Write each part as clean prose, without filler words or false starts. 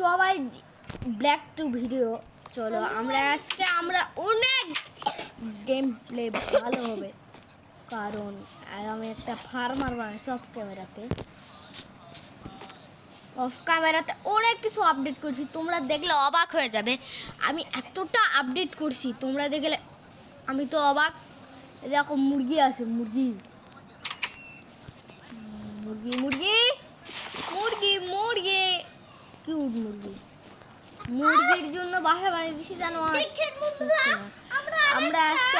সবাই black two video. চলো আমরা আজকে অনেক গেম প্লে ভালো হবে, কারণ আমি একটা ফার্মার বানাচ্ছি অফ ক্যামেরাতে অনেক কিছু আপডেট করছি, তোমরা দেখলে অবাক হয়ে যাবে। আমি এতটা আপডেট করছি তোমরা দেখলে আমি তো অবাক। দেখো মুরগি আছে, মুরগি মুরগি মুরগি মুরগি মুরগি কিউট মুরগি। মুরগির জন্য বাসা বানিয়ে দিছি জানো। আমরা আজকে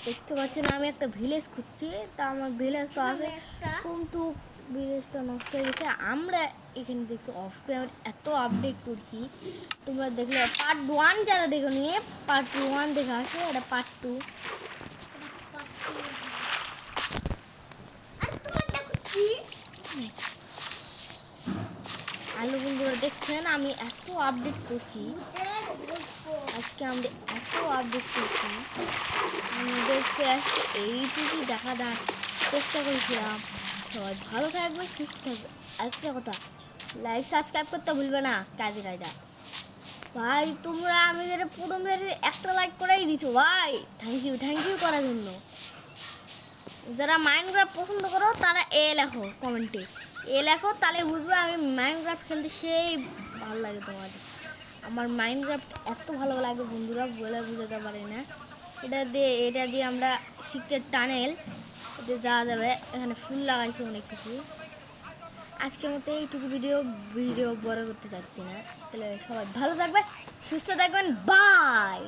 দেখতে পাচ্ছেন আমি একটা ভিলেজ খুঁজছি, তা আমার ভিলেজ তো আছে কিন্তু ভিলেজটা নষ্ট হয়ে গেছে। আমরা এখানে দেখছি অফ ক্যামেরা এত আপডেট করছি, তোমরা দেখলে পার্ট 1 যারা দেখো নিয়ে পার্ট 1 দেখে আসো, এটা পার্ট 2। হ্যালো বন্ধুরা, দেখছেন আমি এত আপডেট করছি আজকে, আমরা এত আপডেট করছি আমি দেখছি আজকে এইটুকুই দেখা চেষ্টা করেছিলাম। সবাই ভালো থাকবে, সুস্থ থাকবে। আরেকটা কথা, লাইক সাবস্ক্রাইব করতে ভুলবে না। কাজে রাইডার ভাই, তোমরা আমাদের প্রথম একটা লাইক করেই দিছো ভাই, থ্যাংক ইউ করার জন্য। যারা মাইনক্রাফট পছন্দ করো তারা লেখো কমেন্টে, লেখো, তাহলে বুঝবে আমি মাইনক্রাফট খেলতে সেই ভালো লাগে তোমাদের। আমার মাইনক্রাফট এত ভালো লাগে বন্ধুরা, বলে বোঝাতে পারি না। এটা দিয়ে আমরা সিক্রেট টানেল এটা যাওয়া যাবে। এখানে ফুল লাগাইছে অনেক কিছু। আজকের মতো এইটুকু ভিডিও বড় করতে চাচ্ছি না। তাহলে সবাই ভালো থাকবে, সুস্থ থাকবেন, বাই।